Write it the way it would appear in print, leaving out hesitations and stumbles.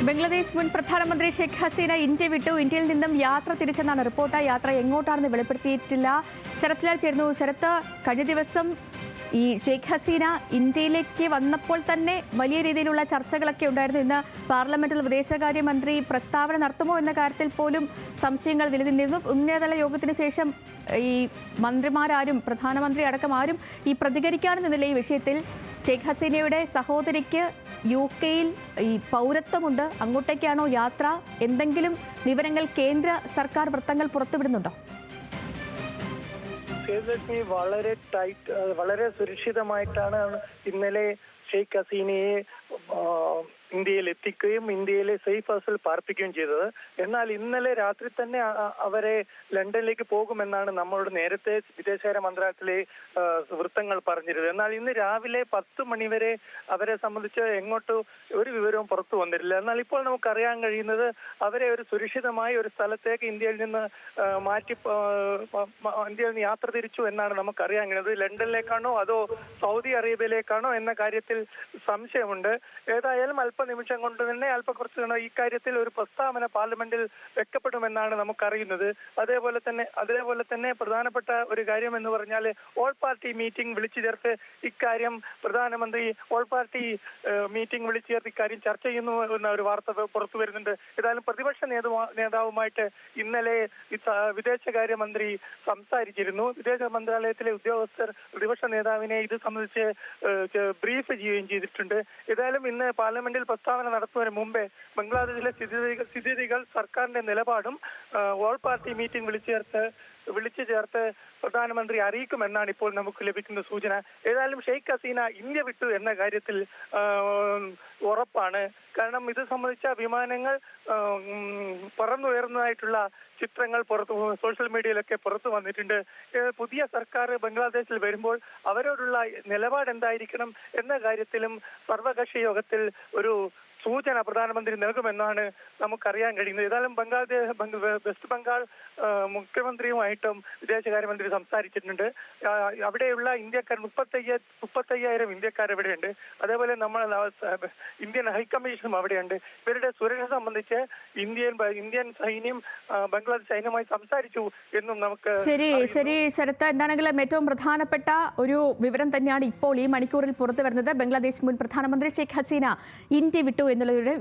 ബംഗ്ലാദേശ് മുൻ പ്രധാനമന്ത്രി ഷെയ്ഖ് ഹസീന ഇന്ത്യ വിട്ടു. ഇന്ത്യയിൽ നിന്നും യാത്ര തിരിച്ചെന്നാണ് റിപ്പോർട്ട്. യാത്ര എങ്ങോട്ടാണെന്ന് വെളിപ്പെടുത്തിയിട്ടില്ല. ശരത് ലാൽ ചേർന്നു. ശരത്ത്, കഴിഞ്ഞ ദിവസം ഈ ഷെയ്ഖ് ഹസീന ഇന്ത്യയിലേക്ക് വന്നപ്പോൾ തന്നെ വലിയ രീതിയിലുള്ള ചർച്ചകളൊക്കെ ഉണ്ടായിരുന്നു. ഇന്ന് പാർലമെന്റിൽ വിദേശകാര്യമന്ത്രി പ്രസ്താവന നടത്തുമോ എന്ന കാര്യത്തിൽ പോലും സംശയങ്ങൾ നിലനിന്നിരുന്നു. ഉന്നതതല യോഗത്തിന് ശേഷം ഈ മന്ത്രിമാരാരും പ്രധാനമന്ത്രി അടക്കം ആരും ഈ പ്രതികരിക്കാനെന്നില്ല ഈ വിഷയത്തിൽ. ഷെയ്ഖ് ഹസീനയുടെ സഹോദരിക്ക് UK-യിൽ ഈ പൗരത്വമുണ്ട്. അങ്ങോട്ടേക്കാണോ യാത്ര? എന്തെങ്കിലും വിവരങ്ങൾ കേന്ദ്ര സർക്കാർ വൃത്തങ്ങൾ പുറത്തുവിടുന്നുണ്ടോ? വളരെ സുരക്ഷിതമായിട്ടാണ് ഇന്നലെ ഷെയ്ഖ് ഹസീനയെ ഇന്ത്യയിൽ എത്തിക്കുകയും ഇന്ത്യയിലെ സേഫ് ഹൗസിൽ പാർപ്പിക്കുകയും ചെയ്തത്. എന്നാൽ ഇന്നലെ രാത്രി തന്നെ അവരെ ലണ്ടനിലേക്ക് പോകുമെന്നാണ് നമ്മളോട് നേരത്തെ വിദേശകാര്യ മന്ത്രാലയത്തിലെ വൃത്തങ്ങൾ പറഞ്ഞിരുന്നത്. എന്നാൽ ഇന്ന് രാവിലെ 10 മണിവരെ അവരെ സംബന്ധിച്ച് എങ്ങോട്ട് ഒരു വിവരവും പുറത്തു വന്നിട്ടില്ല. എന്നാൽ ഇപ്പോൾ നമുക്കറിയാൻ കഴിയുന്നത് അവരെ ഒരു സുരക്ഷിതമായ ഒരു സ്ഥലത്തേക്ക് ഇന്ത്യയിൽ നിന്ന് ഇന്ത്യയിൽ നിന്ന് യാത്ര തിരിച്ചു എന്നാണ് നമുക്കറിയാൻ കഴിയുന്നത്. ലണ്ടനിലേക്കാണോ അതോ സൗദി അറേബ്യയിലേക്കാണോ എന്ന കാര്യത്തിൽ സംശയമുണ്ട്. ഏതായാലും അല്പനിമിഷം കൊണ്ട് തന്നെ കുറച്ച് ഈ കാര്യത്തിൽ ഒരു പ്രസ്താവന പാർലമെന്റിൽ വെക്കപ്പെടുമെന്നാണ് നമുക്കറിയുന്നത്. അതേപോലെ തന്നെ പ്രധാനപ്പെട്ട ഒരു കാര്യം എന്ന് പറഞ്ഞാൽ ഓൾ പാർട്ടി മീറ്റിംഗ് വിളിച്ചു ചേർത്ത് ഇക്കാര്യം പ്രധാനമന്ത്രി ഓൾ പാർട്ടി മീറ്റിംഗ് വിളിച്ചു ചേർത്ത് ഇക്കാര്യം ചർച്ച ചെയ്യുന്നു എന്ന ഒരു വാർത്ത പുറത്തു വരുന്നുണ്ട്. ഏതായാലും പ്രതിപക്ഷ നേതാവുമായിട്ട് ഇന്നലെ വിദേശകാര്യമന്ത്രി സംസാരിച്ചിരുന്നു. വിദേശ മന്ത്രാലയത്തിലെ ഉദ്യോഗസ്ഥർ പ്രതിപക്ഷ നേതാവിനെ ഇത് സംബന്ധിച്ച് ബ്രീഫ് ചെയ്യുകയും ചെയ്തിട്ടുണ്ട്. ഏതായാലും ഇന്ന് പാർലമെന്റിൽ പ്രസ്താവന നടത്തുന്നതിന് മുമ്പേ ബംഗ്ലാദേശിലെ സ്ഥിതിഗതികൾ സർക്കാരിന്റെ നിലപാടും ഓൾ പാർട്ടി മീറ്റിംഗ് വിളിച്ചു ചേർത്ത് പ്രധാനമന്ത്രി അറിയിക്കുമെന്നാണ് ഇപ്പോൾ നമുക്ക് ലഭിക്കുന്ന സൂചന. ഏതായാലും ഷെയ്ഖ് ഹസീന ഇന്ത്യ വിട്ടു എന്ന കാര്യത്തിൽ ഉറപ്പാണ്. കാരണം ഇത് സംബന്ധിച്ച വിമാനങ്ങൾ പറന്നുയർന്നതായിട്ടുള്ള ചിത്രങ്ങൾ സോഷ്യൽ മീഡിയയിലൊക്കെ പുറത്തു വന്നിട്ടുണ്ട്. പുതിയ സർക്കാർ ബംഗ്ലാദേശിൽ വരുമ്പോൾ അവരോടുള്ള നിലപാട് എന്തായിരിക്കണം എന്ന കാര്യത്തിലും സർവകക്ഷി യോഗത്തിൽ ഒരു സൂചന പ്രധാനമന്ത്രി നൽകുമെന്നാണ് നമുക്കറിയാൻ കഴിയുന്നത്. ഏതായാലും വെസ്റ്റ് ബംഗാൾ മുഖ്യമന്ത്രിയുമായിട്ടും വിദേശകാര്യമന്ത്രി സംസാരിച്ചിട്ടുണ്ട്. അവിടെയുള്ള ഇന്ത്യക്കാർ 35,000 ഇന്ത്യക്കാർ ഇവിടെയുണ്ട്. അതേപോലെ ഇന്ത്യൻ ഹൈക്കമ്മീഷനും അവിടെയുണ്ട്. ഇവരുടെ സുരക്ഷ സംബന്ധിച്ച് ഇന്ത്യൻ സൈന്യം ബംഗ്ലാദേശ് സൈന്യവുമായി സംസാരിച്ചു എന്നും നമുക്ക് ശരി ശരത്ത്, എന്താണെങ്കിലും ഏറ്റവും പ്രധാനപ്പെട്ട ഒരു വിവരം തന്നെയാണ് ഇപ്പോൾ ഈ മണിക്കൂറിൽ പുറത്തു വരുന്നത്. ബംഗ്ലാദേശ് മുൻ പ്രധാനമന്ത്രി ഷെയ്ഖ് ഹസീന ഇന്ത്യ വിട്ടു എന്നുള്ളവരുടെ